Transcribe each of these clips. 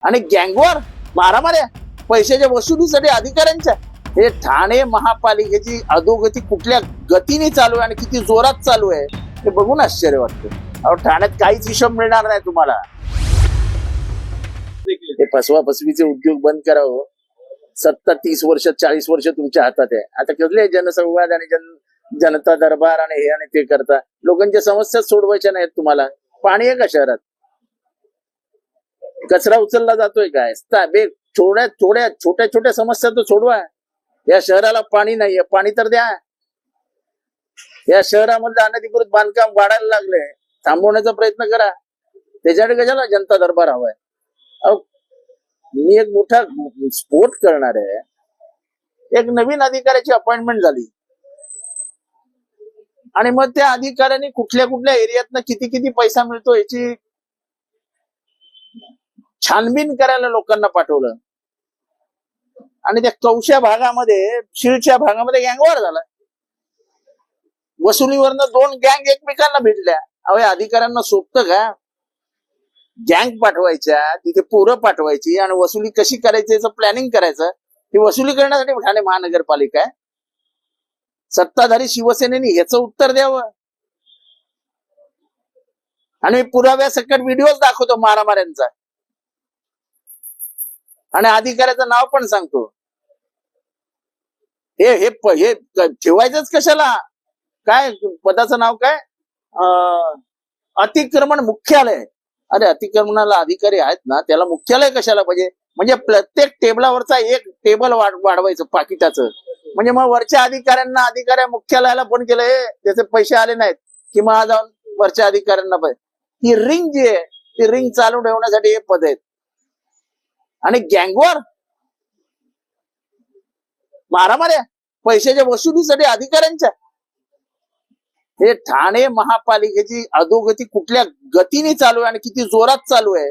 आणि गँगवर मारामाऱ्या पैशाच्या वसुलीसाठी अधिकाऱ्यांच्या. हे ठाणे महापालिकेची अधोगती कुठल्या गतीने चालू आहे आणि किती जोरात चालू आहे हे बघून आश्चर्य वाटतं. अहो, ठाण्यात काहीच हिशोब मिळणार नाही तुम्हाला. हे फसवा फसवीचे उद्योग बंद करावं. 30 वर्ष 40 वर्ष तुमच्या हातात आहे. आता कसले जनसंवाद आणि जनता दरबार आणि हे आणि ते करता. लोकांच्या समस्या सोडवायच्या नाहीत तुम्हाला. पाणी आहे का शहरात? कचरा उचलला जातोय काय? छोट्या छोट्या समस्या तर सोडवा. या शहराला पाणी नाहीये, पाणी तर द्या. या शहरामधलं अनधिकृत बांधकाम वाढायला लागले, थांबवण्याचा प्रयत्न करा. त्याच्याकडे कशाला जनता दरबार हवाय? अहो, मी एक मोठा स्फोट करणार आहे. एक नवीन अधिकाऱ्याची अपॉइंटमेंट झाली आणि मग त्या अधिकाऱ्यांनी कुठल्या कुठल्या एरियातनं किती किती पैसा मिळतो याची छानबीन करायला लोकांना पाठवलं. आणि त्या कौशा भागामध्ये, शिळच्या भागामध्ये गँगवॉर झाला. वसुलीवरनं 2 गँग एकमेकांना भेटल्या. अहो, या अधिकाऱ्यांना सोपतं का? गँग पाठवायच्या, तिथे पोरं पाठवायची आणि वसुली कशी करायची याचं प्लॅनिंग करायचं. ही वसुली करण्यासाठी ठाणे महानगरपालिका आहे. सत्ताधारी शिवसेनेने याचं उत्तर द्यावं. आणि पुराव्यासकट व्हिडिओज दाखवतो मारामाऱ्यांचा आणि अधिकाऱ्याचं नाव पण सांगतो. हे ठेवायचंच कशाला? काय पदाचं नाव काय? अतिक्रमण मुख्यालय. अरे, अतिक्रमणाला अधिकारी आहेत ना, त्याला मुख्यालय कशाला पाहिजे? म्हणजे प्रत्येक टेबलावरचा एक टेबल वाढवायचं पाकिटाचं. म्हणजे मग वरच्या अधिकाऱ्या मुख्यालयाला फोन केलं, त्याचे पैसे आले नाहीत की मग जाऊन वरच्या अधिकाऱ्यांना पाहिजे. ही रिंग जी आहे, ती रिंग चालू ठेवण्यासाठी हे पद आहेत. आणि गँगवर मारामाऱ्या पैशाच्या वसुलीसाठी अधिकाऱ्यांच्या. हे ठाणे महापालिकेची अधोगती कुठल्या गतीने चालू आहे आणि किती जोरात चालू आहे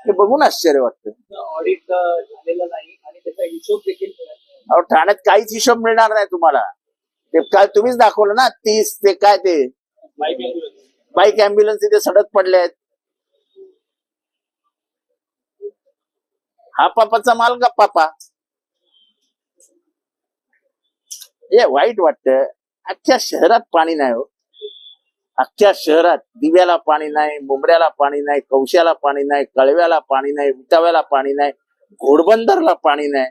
हे बघून आश्चर्य वाटतं. ऑडिट झालेलं नाही आणि त्याचा हिशोब देखील. अहो, ठाण्यात काहीच हिशोब मिळणार नाही तुम्हाला. ते काय तुम्हीच दाखवलं ना, 30 ते काय ते बाईक अँब्युलन्स इथे सडक पडले आहेत. हा पापाचा माल का पापा? हे वाईट वाटतं. अख्ख्या शहरात पाणी नाही हो. अख्ख्या शहरात दिव्याला पाणी नाही, मुंबऱ्याला पाणी नाही, कौशाला पाणी नाही, कळव्याला पाणी नाही, विटाव्याला पाणी नाही, घोडबंदरला पाणी नाही.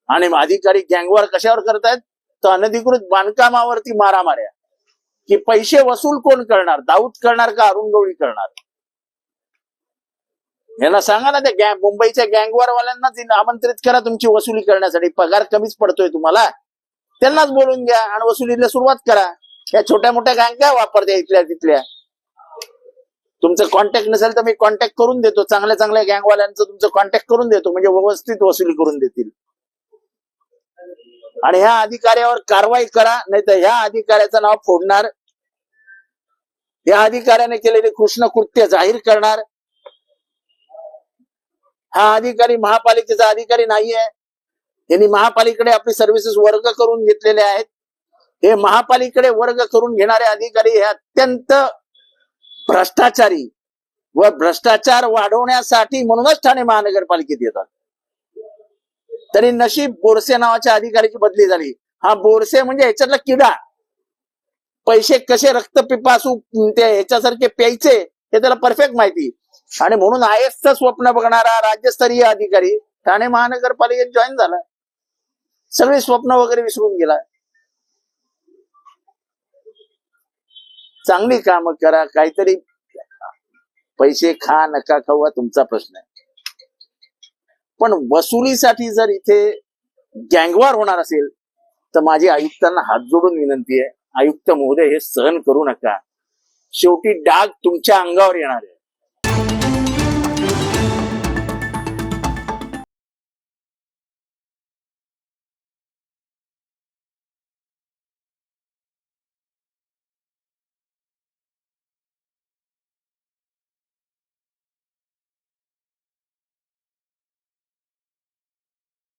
आणि अधिकारी गँगवर कशावर करतायत? तर अनधिकृत बांधकामावरती मारामाऱ्या. की पैसे वसूल कोण करणार? दाऊद करणार का अरुण गवळी करणार? यांना सांगा ना, त्या मुंबईच्या गँगवरवाल्यांनाच आमंत्रित करा तुमची वसुली करण्यासाठी. पगार कमीच पडतोय तुम्हाला, त्यांनाच बोलून घ्या आणि वसुलीला सुरुवात करा. या छोट्या मोठ्या गँग काय वापरते इथल्या तिथल्या? तुमचं कॉन्टॅक्ट नसेल तर मी कॉन्टॅक्ट करून देतो. चांगल्या चांगल्या गँगवाल्यांचं तुमचं कॉन्टॅक्ट करून देतो, म्हणजे व्यवस्थित वसुली करून देतील. आणि ह्या अधिकाऱ्यावर कारवाई करा, नाही तर ह्या अधिकाऱ्याचं नाव फोडणार, या अधिकाऱ्याने केलेले कृष्ण कृत्य जाहीर करणार. हा अधिकारी महापालिकेचा अधिकारी नाहीये. यांनी महापालिकेकडे आपली सर्व्हिसेस वर्ग करून घेतलेले आहेत. हे महापालिकेकडे वर्ग करून घेणारे अधिकारी हे अत्यंत भ्रष्टाचारी व भ्रष्टाचार वाढवण्यासाठी म्हणूनच ठाणे महानगरपालिकेत येतात. तरी नशीब बोरसे नावाच्या अधिकाऱ्याची बदली झाली. हा बोरसे म्हणजे ह्याच्यातला किडा. पैसे कसे रक्तपिपासू ते ह्याच्यासारखे प्यायचे हे त्याला परफेक्ट माहिती. आणि म्हणून आयएसचं स्वप्न बघणारा राज्यस्तरीय अधिकारी ठाणे महानगरपालिकेत जॉईन झाला. सगळे स्वप्न वगैरे विसरून गेला. चांगली कामं करा, काहीतरी. पैसे खा नका खाऊ हा तुमचा प्रश्न आहे, पण वसुलीसाठी जर इथे गँगवॉर होणार असेल तर माझी आयुक्तांना हात जोडून विनंती आहे, आयुक्त महोदय हे सहन करू नका. शेवटी डाग तुमच्या अंगावर येणार आहे.